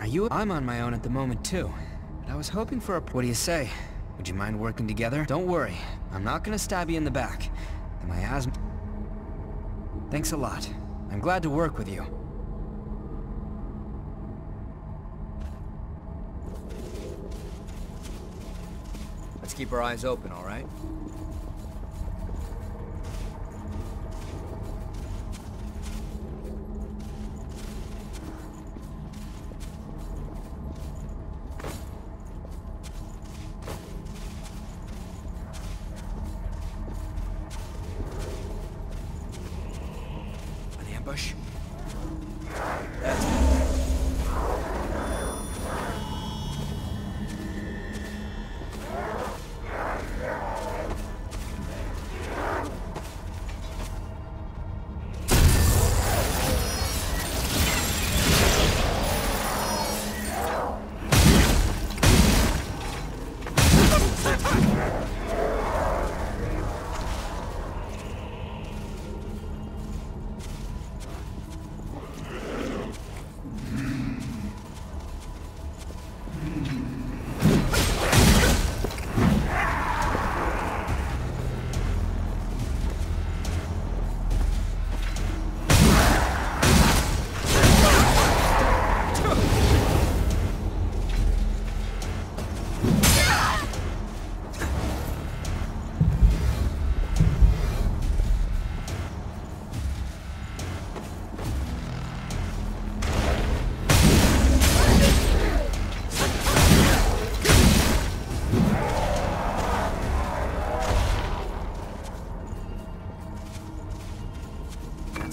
Are you? I'm on my own at the moment too, but I was hoping for a... What do you say? Would you mind working together? Don't worry, I'm not gonna stab you in the back. And my asthma... Thanks a lot. I'm glad to work with you. Let's keep our eyes open, all right? An ambush? That's...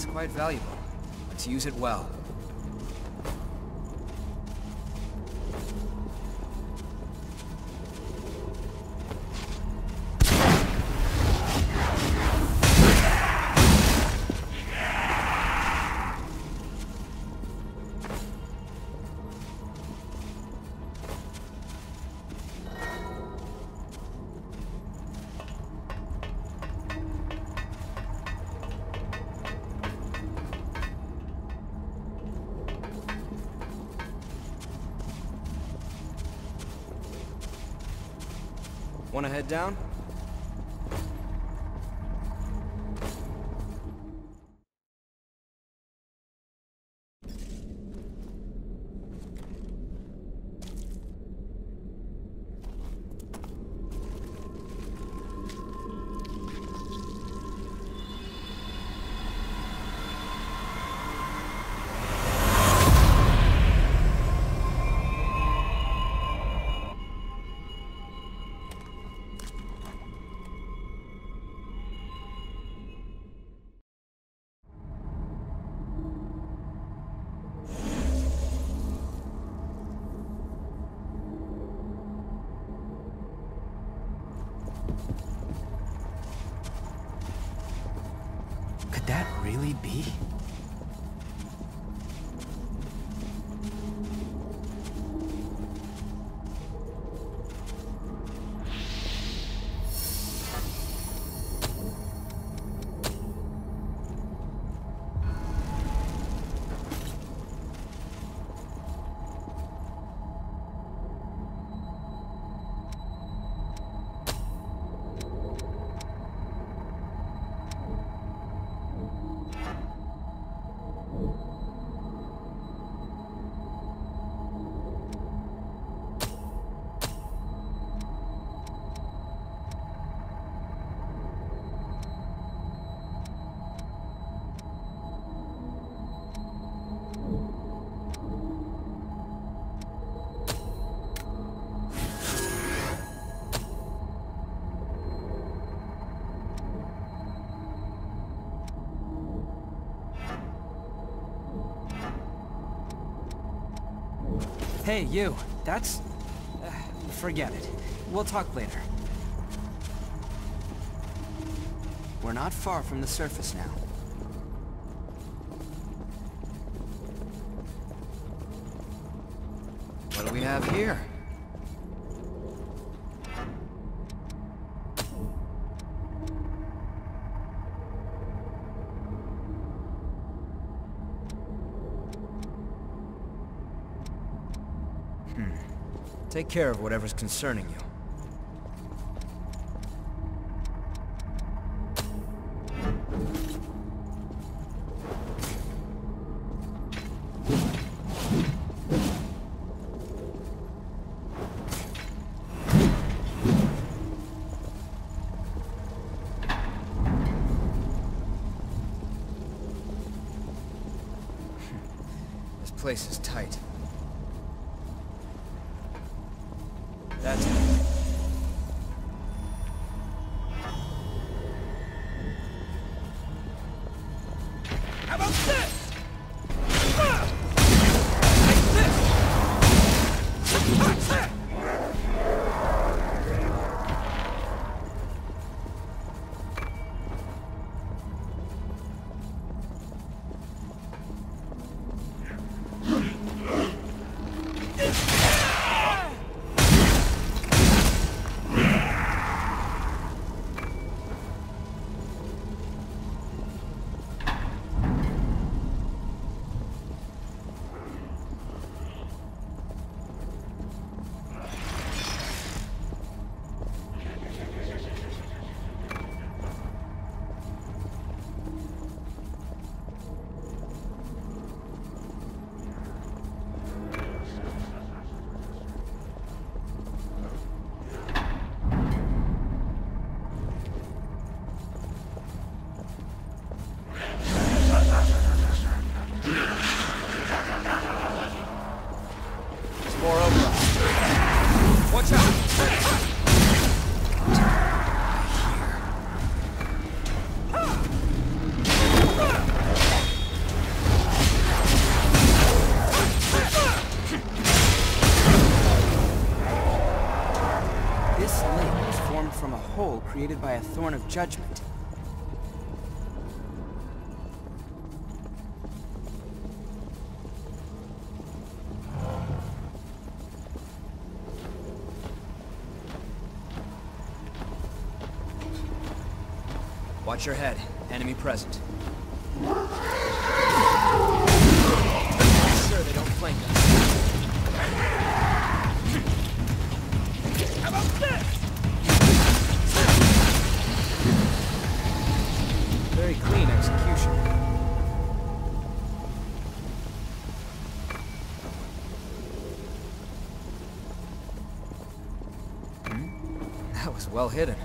quite valuable. Let's use it well. Want to head down? Could that really be? Hey, you. That's... forget it. We'll talk later. We're not far from the surface now. What do we have here? Take care of whatever's concerning you. This place is tight. That's it. How about this? Watch out! This lake was formed from a hole created by a thorn of judgment. Watch your head. Enemy present. Make sure they don't flank us. How about this? Very clean execution. That was well hidden.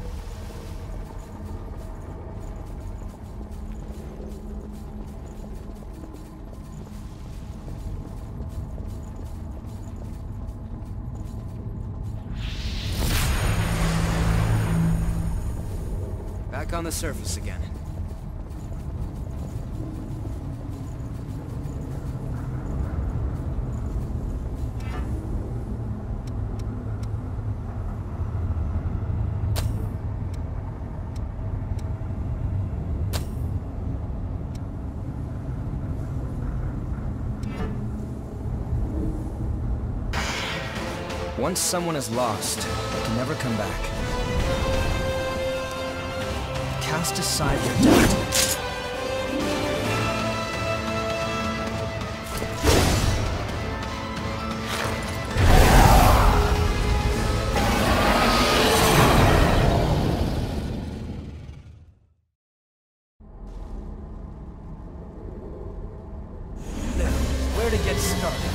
Back on the surface again. Once someone is lost, they can never come back. Cast aside your doubt. Now, where to get started?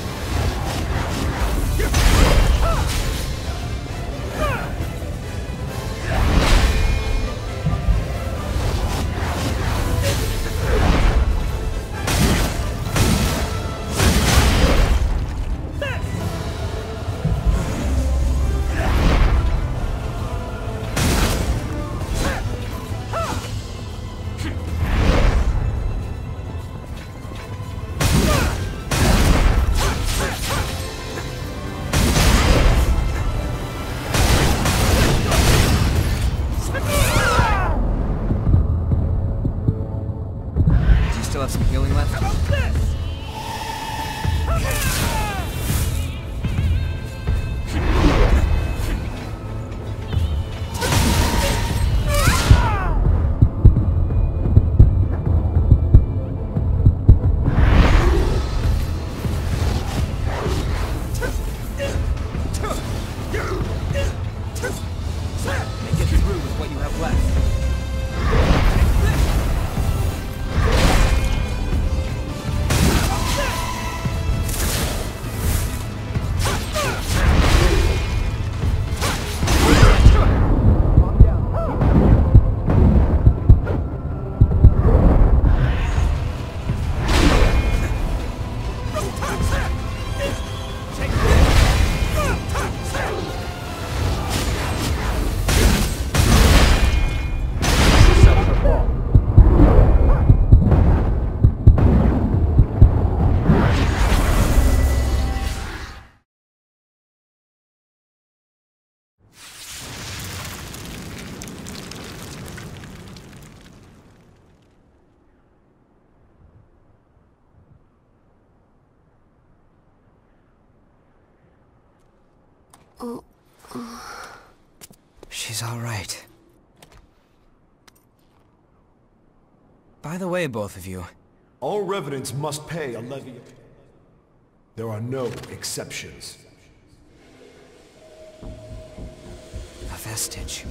Oh. She's all right. By the way, both of you. All revenants must pay a levy. There are no exceptions. A vestige.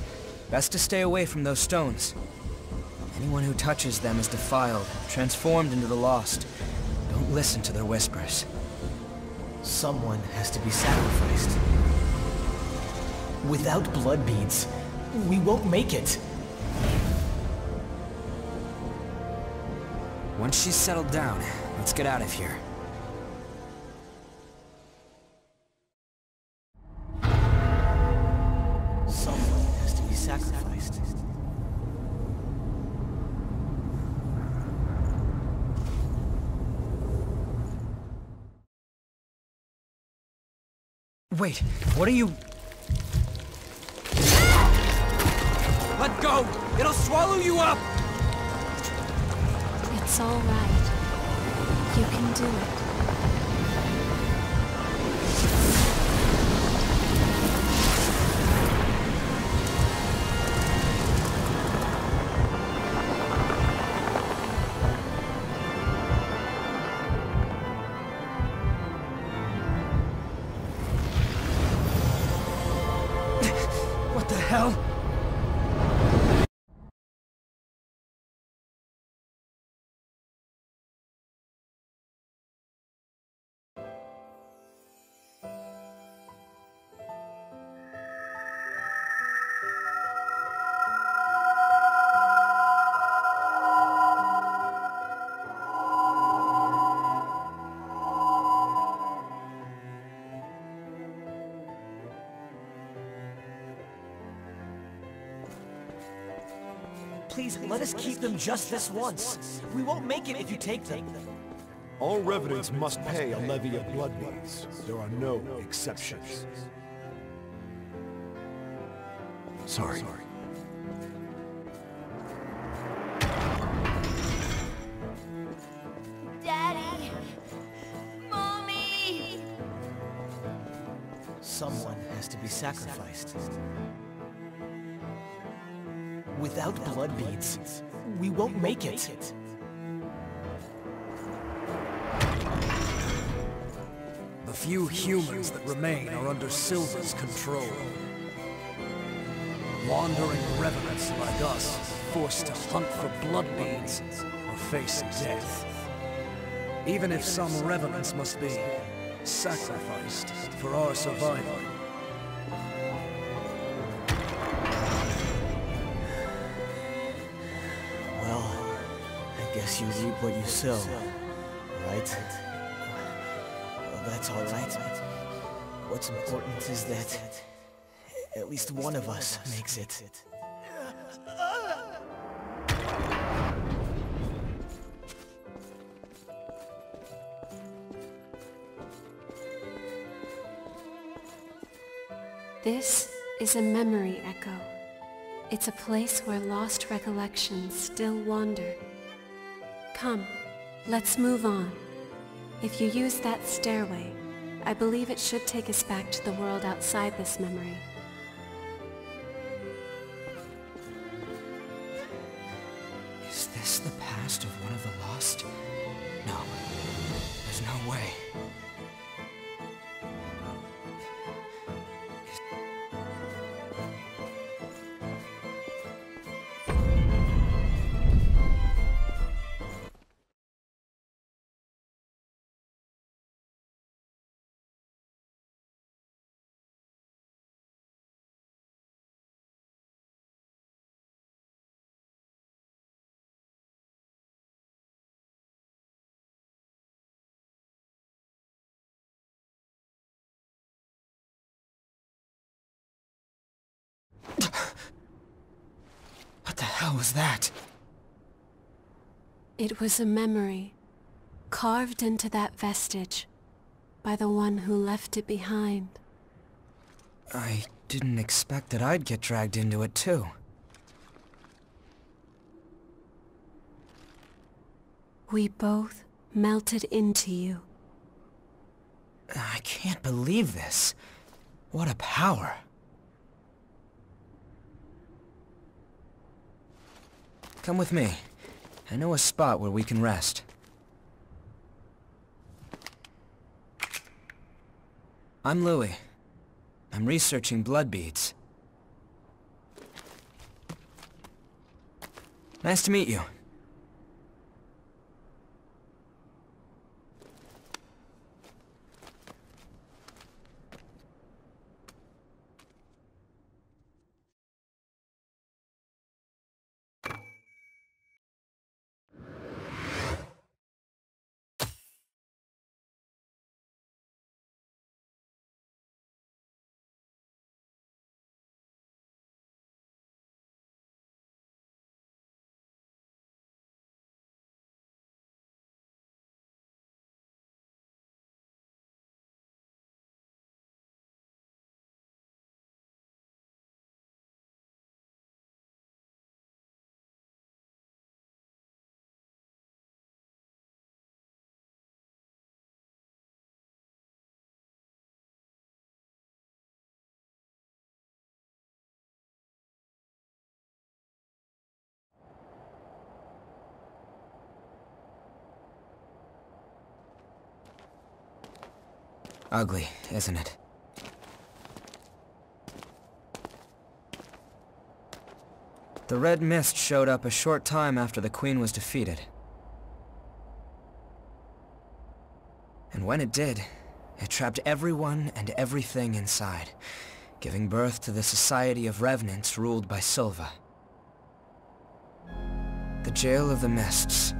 Best to stay away from those stones. Anyone who touches them is defiled, transformed into the lost. Don't listen to their whispers. Someone has to be sacrificed. Without blood beads, we won't make it. Once she's settled down, let's get out of here. Someone has to be sacrificed. Wait, what are you... Let go! It'll swallow you up! It's all right. You can do it. What the hell? Please, let us keep them just this once. We won't make it if you take them. All revenants must pay a levy of blood beads. There are no exceptions. Sorry. Daddy! Mommy! Someone has to be sacrificed. Without blood beads, we won't make it. The few humans that remain are under Silver's control. Wandering revenants like us, forced to hunt for blood beads or face death. Even if some revenants must be sacrificed for our survival. Well, I guess you reap what you sow, right? Well, that's all right. What's important is that at least one of us makes it. This is a memory echo. It's a place where lost recollections still wander. Come, let's move on. If you use that stairway, I believe it should take us back to the world outside this memory. Is this the past of one of the lost? No. There's no way. What the hell was that? It was a memory, carved into that vestige, by the one who left it behind. I didn't expect that I'd get dragged into it too. We both melted into you. I can't believe this. What a power! Come with me. I know a spot where we can rest. I'm Louis. I'm researching blood beads. Nice to meet you. Ugly, isn't it? The red mist showed up a short time after the Queen was defeated. And when it did, it trapped everyone and everything inside, giving birth to the Society of Revenants ruled by Silva. The Jail of the Mists.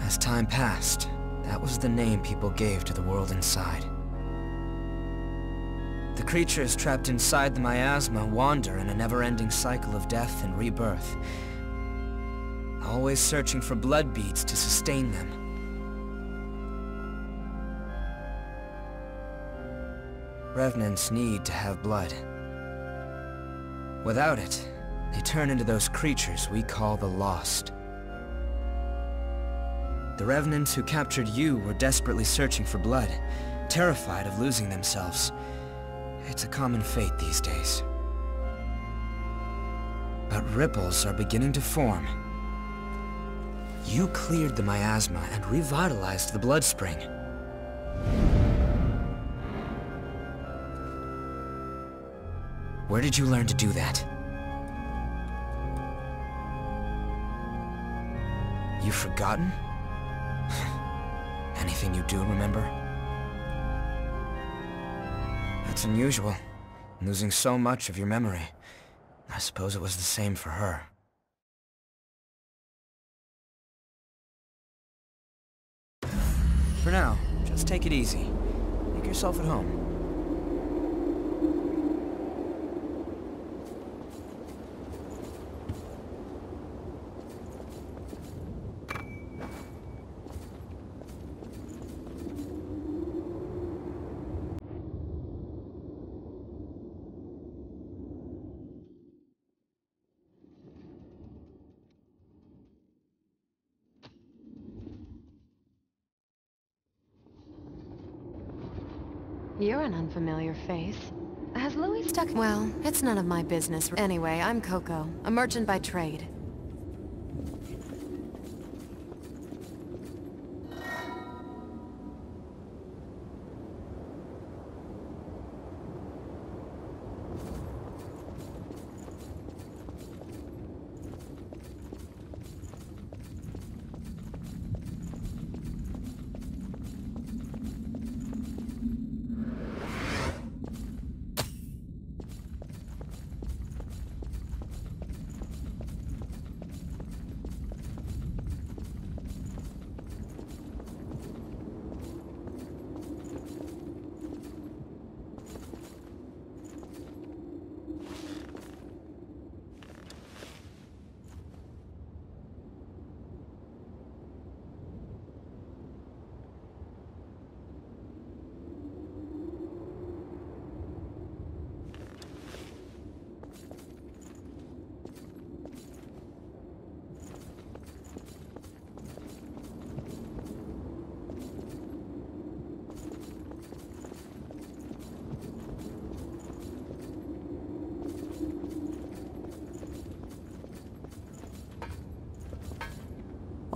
As time passed, that was the name people gave to the world inside. The creatures trapped inside the miasma wander in a never-ending cycle of death and rebirth, always searching for blood beads to sustain them. Revenants need to have blood. Without it, they turn into those creatures we call the Lost. The Revenants who captured you were desperately searching for blood, terrified of losing themselves. It's a common fate these days. But ripples are beginning to form. You cleared the miasma and revitalized the blood spring. Where did you learn to do that? You've forgotten? Anything you do remember? That's unusual, losing so much of your memory. I suppose it was the same for her. For now, just take it easy. Make yourself at home. You're an unfamiliar face. Has Louis stuck— Well, it's none of my business. Anyway, I'm Coco, a merchant by trade.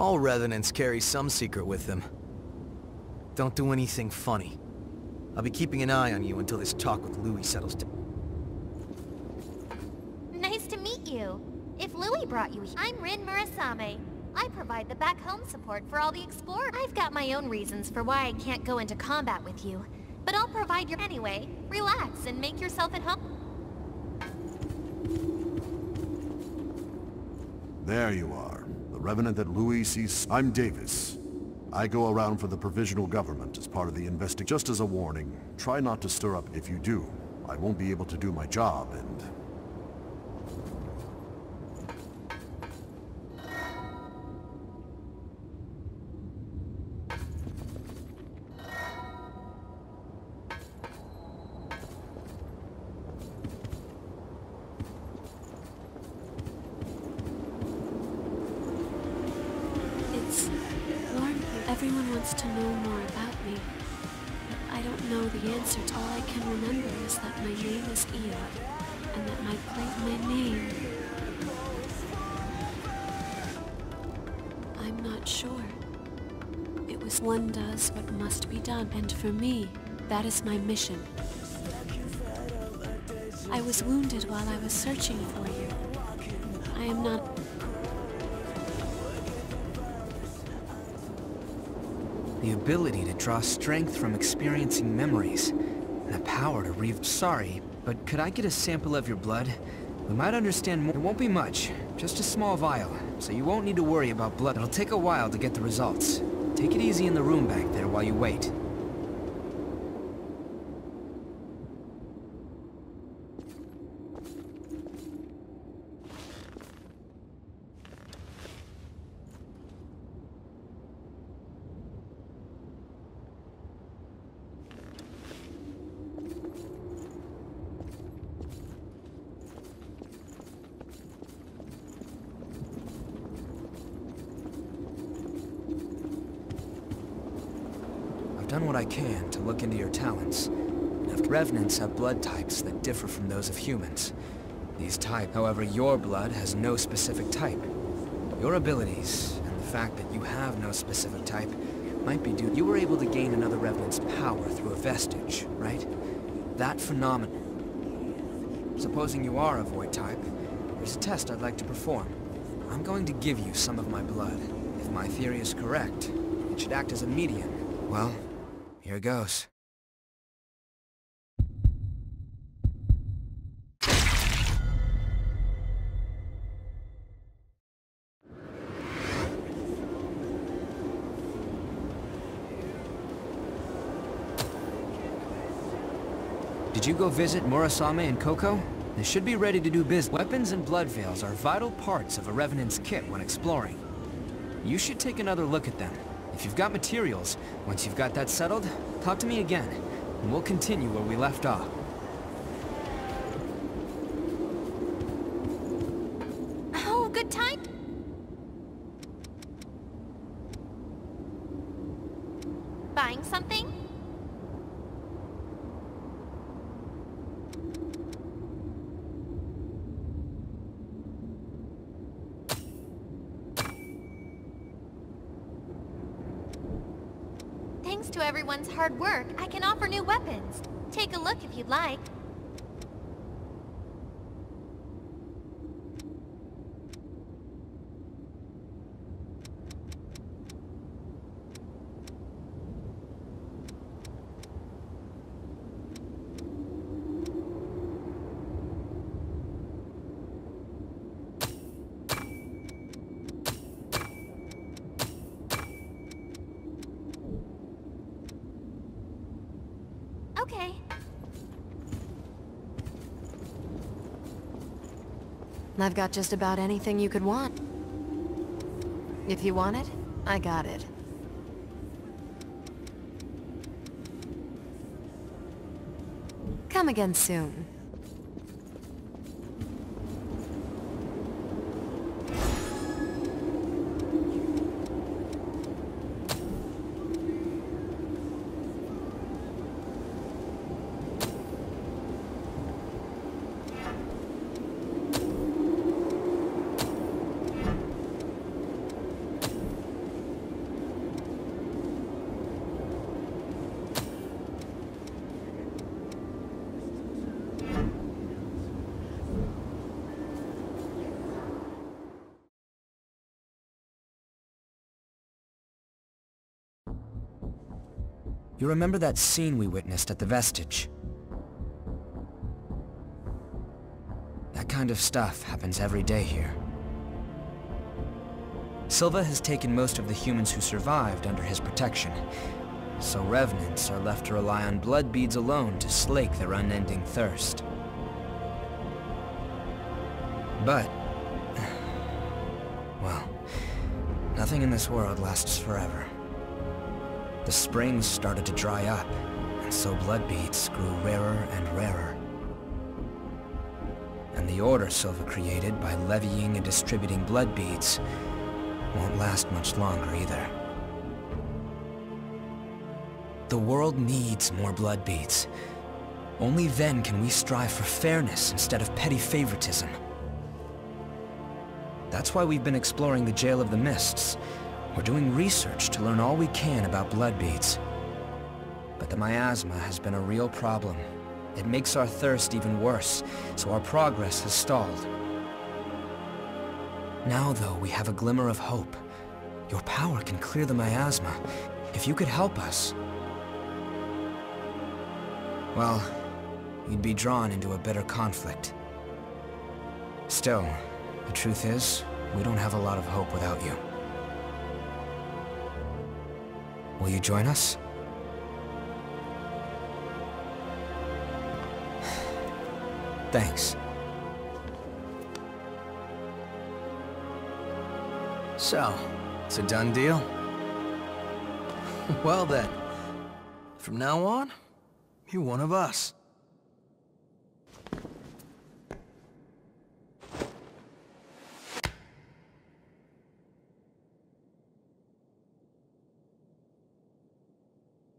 All revenants carry some secret with them. Don't do anything funny. I'll be keeping an eye on you until this talk with Louis settles down. Nice to meet you. If Louis brought you here, I'm Rin Murasame. I provide the back home support for all the explorers. I've got my own reasons for why I can't go into combat with you, but I'll provide your anyway. Relax and make yourself at home. There you are. The revenant that Louis sees. I'm Davis. I go around for the provisional government as part of the investigation. Just as a warning, try not to stir up. If you do, I won't be able to do my job and... Everyone wants to know more about me, but I don't know the answer to all I can remember is that my name is Io, and that my name... I'm not sure. It was one does what must be done, and for me, that is my mission. I was wounded while I was searching for you. I am not... The ability to draw strength from experiencing memories, and the power to Sorry, but could I get a sample of your blood? We might understand more. It won't be much, just a small vial, so you won't need to worry about blood. It'll take a while to get the results. Take it easy in the room back there while you wait. Done what I can to look into your talents. Revenants have blood types that differ from those of humans. These types, however, your blood has no specific type. Your abilities, and the fact that you have no specific type, might be due... You were able to gain another Revenant's power through a vestige, right? That phenomenon. Supposing you are a void type, there's a test I'd like to perform. I'm going to give you some of my blood. If my theory is correct, it should act as a medium. Well, here goes. Did you go visit Murasame and Coco? They should be ready to do business. Weapons and blood veils are vital parts of a Revenant's kit when exploring. You should take another look at them. If you've got materials, once you've got that settled, talk to me again, and we'll continue where we left off. Oh, good time. Buying something? Thanks to everyone's hard work, I can offer new weapons. Take a look if you'd like. Okay. I've got just about anything you could want. If you want it, I got it. Come again soon. You remember that scene we witnessed at the Vestige? That kind of stuff happens every day here. Silva has taken most of the humans who survived under his protection, so revenants are left to rely on blood beads alone to slake their unending thirst. But, well, nothing in this world lasts forever. The springs started to dry up, and so blood beads grew rarer and rarer. And the order Silva created by levying and distributing blood beads won't last much longer either. The world needs more blood beads. Only then can we strive for fairness instead of petty favoritism. That's why we've been exploring the Jail of the Mists. We're doing research to learn all we can about blood beads. But the miasma has been a real problem. It makes our thirst even worse, so our progress has stalled. Now, though, we have a glimmer of hope. Your power can clear the miasma. If you could help us... well, you'd be drawn into a bitter conflict. Still, the truth is, we don't have a lot of hope without you. Will you join us? Thanks. So, it's a done deal? Well then, from now on, you're one of us.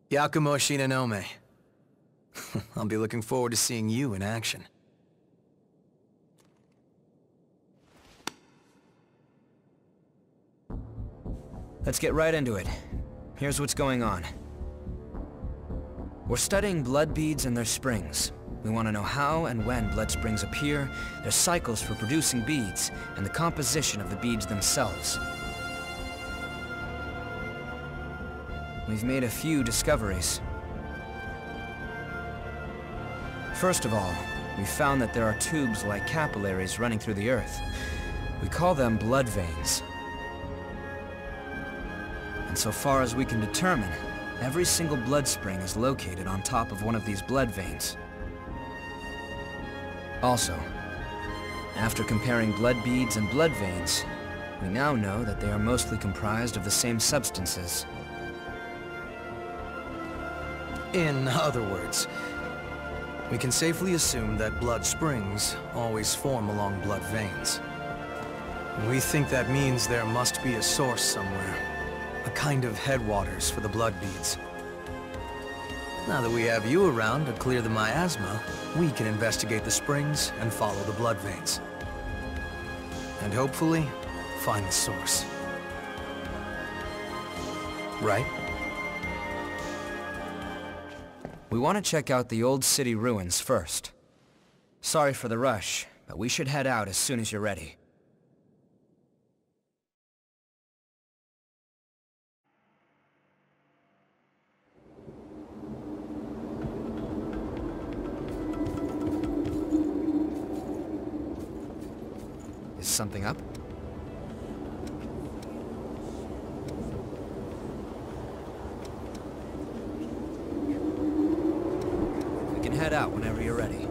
Yakumo Shinonome. I'll be looking forward to seeing you in action. Let's get right into it. Here's what's going on. We're studying blood beads and their springs. We want to know how and when blood springs appear, their cycles for producing beads, and the composition of the beads themselves. We've made a few discoveries. First of all, we found that there are tubes like capillaries running through the earth. We call them blood veins. And so far as we can determine, every single blood spring is located on top of one of these blood veins. Also, after comparing blood beads and blood veins, we now know that they are mostly comprised of the same substances. In other words, we can safely assume that blood springs always form along blood veins. And we think that means there must be a source somewhere, a kind of headwaters for the blood beads. Now that we have you around to clear the miasma, we can investigate the springs and follow the blood veins. And hopefully, find the source. Right? We want to check out the old city ruins first. Sorry for the rush, but we should head out as soon as you're ready. Is something up? We can head out whenever you're ready.